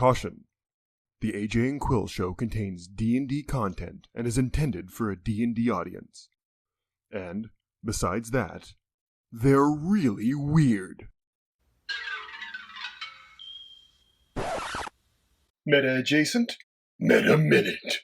Caution: the AJ and Quill show contains D&D content and is intended for a D&D audience. And, besides that, they're really weird. Meta adjacent, Meta Minute.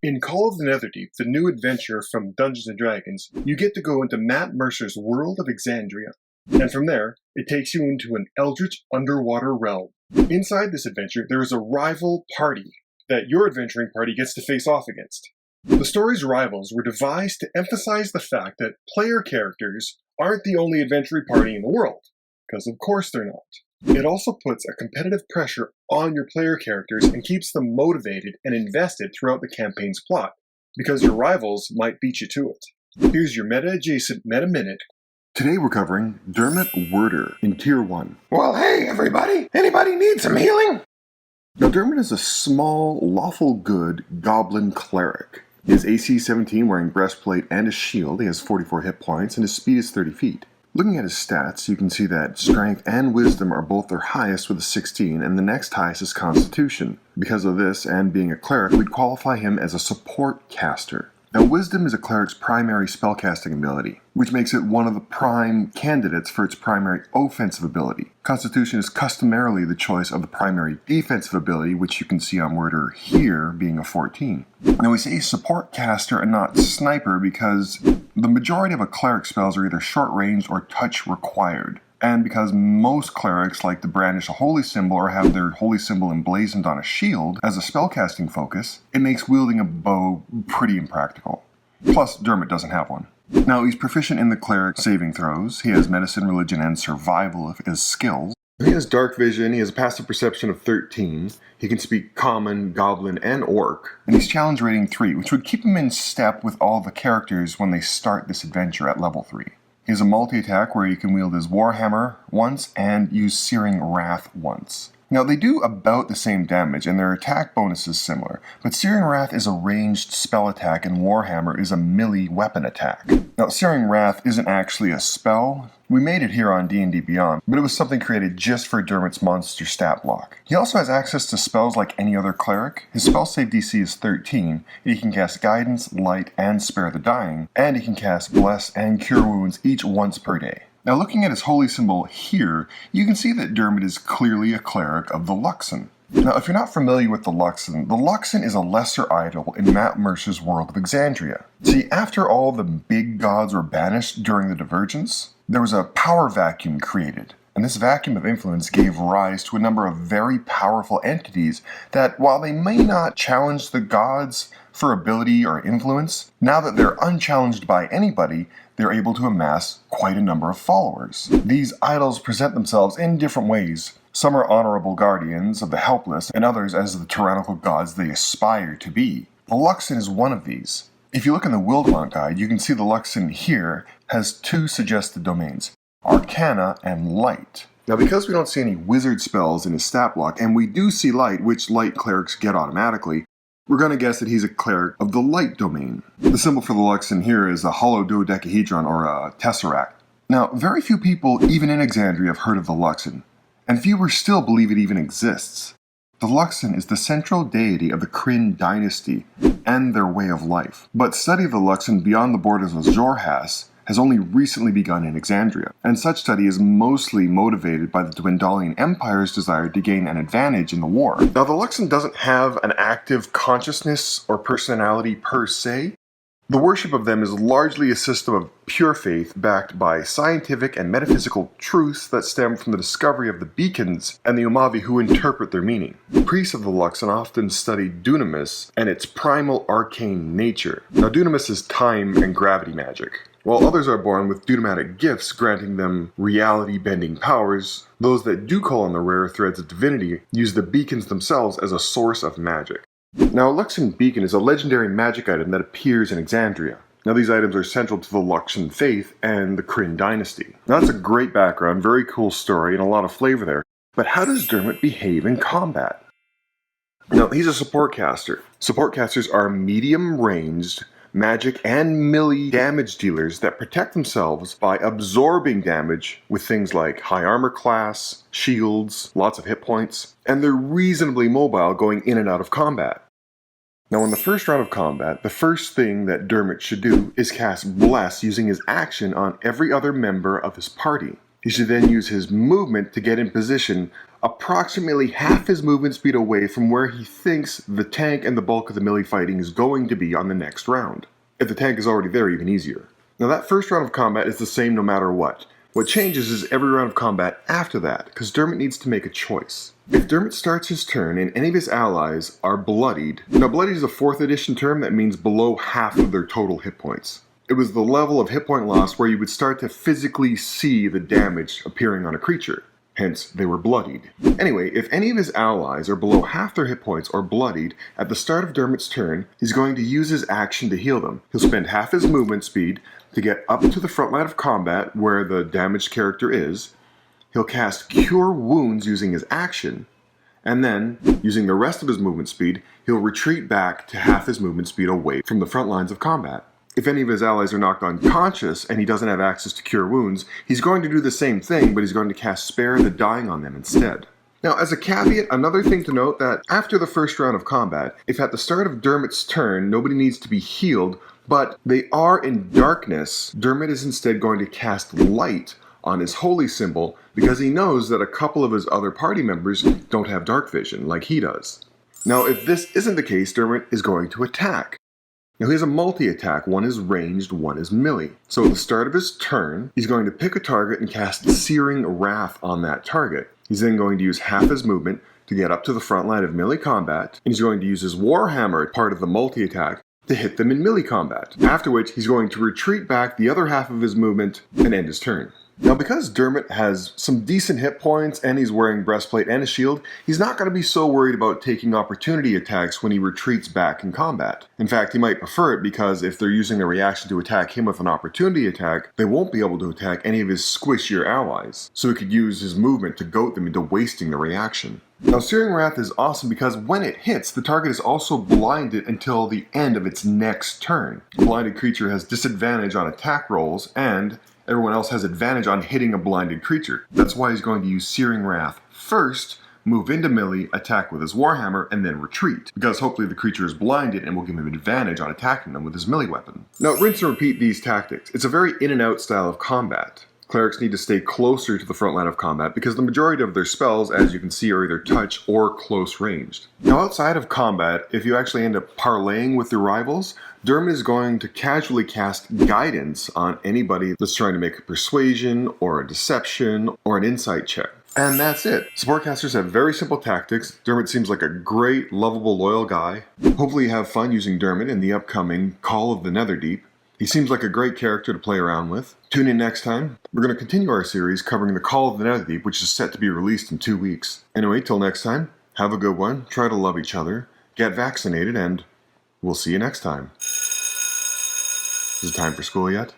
In Call of the Netherdeep, the new adventure from Dungeons & Dragons, you get to go into Matt Mercer's world of Exandria. And from there, it takes you into an eldritch underwater realm. Inside this adventure, there is a rival party that your adventuring party gets to face off against. The story's rivals were devised to emphasize the fact that player characters aren't the only adventuring party in the world, because of course they're not. It also puts a competitive pressure on your player characters and keeps them motivated and invested throughout the campaign's plot, because your rivals might beat you to it. Here's your meta-adjacent Meta Minute. Today we're covering Dermot Wurder in Tier 1. Well, hey everybody! Anybody need some healing? Now Dermot is a small, lawful good Goblin Cleric. He has AC 17 wearing breastplate and a shield. He has 44 hit points and his speed is 30 feet. Looking at his stats, you can see that Strength and Wisdom are both their highest with a 16, and the next highest is Constitution. Because of this, and being a cleric, we'd qualify him as a support caster. Now, Wisdom is a cleric's primary spellcasting ability, which makes it one of the prime candidates for its primary offensive ability. Constitution is customarily the choice of the primary defensive ability, which you can see on Wurder here being a 14. Now, we say support caster and not sniper because the majority of a cleric spells are either short-ranged or touch required. And because most clerics like to brandish a holy symbol or have their holy symbol emblazoned on a shield as a spellcasting focus, it makes wielding a bow pretty impractical. Plus, Dermot doesn't have one. Now, he's proficient in the cleric saving throws. He has medicine, religion, and survival as skills. He has dark vision, he has a passive perception of 13, he can speak common, goblin, and orc, and he's challenge rating 3, which would keep him in step with all the characters when they start this adventure at level 3. He has a multi-attack where he can wield his Warhammer once and use Searing Wrath once. Now, they do about the same damage, and their attack bonus is similar, but Searing Wrath is a ranged spell attack and Warhammer is a melee weapon attack. Now, Searing Wrath isn't actually a spell. We made it here on D&D Beyond, but it was something created just for Dermot's monster stat block. He also has access to spells like any other cleric. His spell save DC is 13, and he can cast Guidance, Light, and Spare the Dying, and he can cast Bless and Cure Wounds each once per day. Now, looking at his holy symbol here, you can see that Dermot is clearly a cleric of the Luxon. Now, if you're not familiar with the Luxon is a lesser idol in Matt Mercer's world of Exandria. See, after all the big gods were banished during the Divergence, there was a power vacuum created, and this vacuum of influence gave rise to a number of very powerful entities that, while they may not challenge the gods for ability or influence, now that they're unchallenged by anybody, they're able to amass quite a number of followers. These idols present themselves in different ways. Some are honorable guardians of the helpless, and others as the tyrannical gods they aspire to be. The Luxon is one of these. If you look in the Wildemount guide, you can see the Luxon here has 2 suggested domains, Arcana and Light. Now, because we don't see any wizard spells in his stat block, and we do see Light, which Light clerics get automatically, we're going to guess that he's a cleric of the Light domain. The symbol for the Luxon here is a hollow dodecahedron or a tesseract. Now, very few people, even in Exandria, have heard of the Luxon, and fewer still believe it even exists. The Luxon is the central deity of the Kryn dynasty and their way of life. But study of the Luxon beyond the borders of Xhorhas has only recently begun in Exandria, and such study is mostly motivated by the Dwendalian Empire's desire to gain an advantage in the war. Now, the Luxon doesn't have an active consciousness or personality per se. The worship of them is largely a system of pure faith backed by scientific and metaphysical truths that stem from the discovery of the beacons and the Umavi who interpret their meaning. Priests of the Luxon often study dunamis and its primal arcane nature. Now, dunamis is time and gravity magic. While others are born with dunamatic gifts granting them reality-bending powers, those that do call on the rare threads of divinity use the beacons themselves as a source of magic. Now, a Luxon beacon is a legendary magic item that appears in Exandria. Now, these items are central to the Luxon faith and the Kryn dynasty. Now, that's a great background, very cool story, and a lot of flavor there. But how does Dermot behave in combat? Now, he's a support caster. Support casters are medium-ranged, magic, and melee damage dealers that protect themselves by absorbing damage with things like high armor class, shields, lots of hit points, and they're reasonably mobile going in and out of combat. Now in the first round of combat, the first thing that Dermot should do is cast Bless using his action on every other member of his party. He should then use his movement to get in position approximately half his movement speed away from where he thinks the tank and the bulk of the melee fighting is going to be on the next round. If the tank is already there, even easier. Now that first round of combat is the same no matter what. What changes is every round of combat after that, because Dermot needs to make a choice. If Dermot starts his turn and any of his allies are bloodied, now bloodied is a 4th edition term that means below half of their total hit points. It was the level of hit point loss where you would start to physically see the damage appearing on a creature. Hence, they were bloodied. Anyway, if any of his allies are below half their hit points or bloodied, at the start of Dermot's turn, he's going to use his action to heal them. He'll spend half his movement speed to get up to the front line of combat where the damaged character is. He'll cast Cure Wounds using his action, and then, using the rest of his movement speed, he'll retreat back to half his movement speed away from the front lines of combat. If any of his allies are knocked unconscious and he doesn't have access to Cure Wounds, he's going to do the same thing, but he's going to cast Spare the Dying on them instead. Now, as a caveat, another thing to note that after the first round of combat, if at the start of Dermot's turn nobody needs to be healed, but they are in darkness, Dermot is instead going to cast Light on his holy symbol because he knows that a couple of his other party members don't have dark vision like he does. Now, if this isn't the case, Dermot is going to attack. Now he has a multi-attack, one is ranged, one is melee. So at the start of his turn, he's going to pick a target and cast Searing Wrath on that target. He's then going to use half his movement to get up to the front line of melee combat, and he's going to use his Warhammer, part of the multi-attack, to hit them in melee combat. After which, he's going to retreat back the other half of his movement and end his turn. Now because Dermot has some decent hit points and he's wearing breastplate and a shield, he's not going to be so worried about taking opportunity attacks when he retreats back in combat. In fact, he might prefer it because if they're using a reaction to attack him with an opportunity attack, they won't be able to attack any of his squishier allies, so he could use his movement to goat them into wasting the reaction. Now Searing Wrath is awesome because when it hits, the target is also blinded until the end of its next turn. A blinded creature has disadvantage on attack rolls, and everyone else has advantage on hitting a blinded creature. That's why he's going to use Searing Wrath first, move into melee, attack with his Warhammer, and then retreat, because hopefully the creature is blinded and will give him advantage on attacking them with his melee weapon. Now rinse and repeat these tactics. It's a very in and out style of combat. Clerics need to stay closer to the front line of combat because the majority of their spells, as you can see, are either touch or close ranged. Now outside of combat, if you actually end up parlaying with your rivals, Dermot is going to casually cast Guidance on anybody that's trying to make a persuasion or a deception or an insight check. And that's it. Supportcasters have very simple tactics. Dermot seems like a great, lovable, loyal guy. Hopefully you have fun using Dermot in the upcoming Call of the Netherdeep. He seems like a great character to play around with. Tune in next time. We're going to continue our series covering the Call of the Netherdeep, which is set to be released in 2 weeks. Anyway, till next time, have a good one, try to love each other, get vaccinated, and we'll see you next time. Is it time for school yet?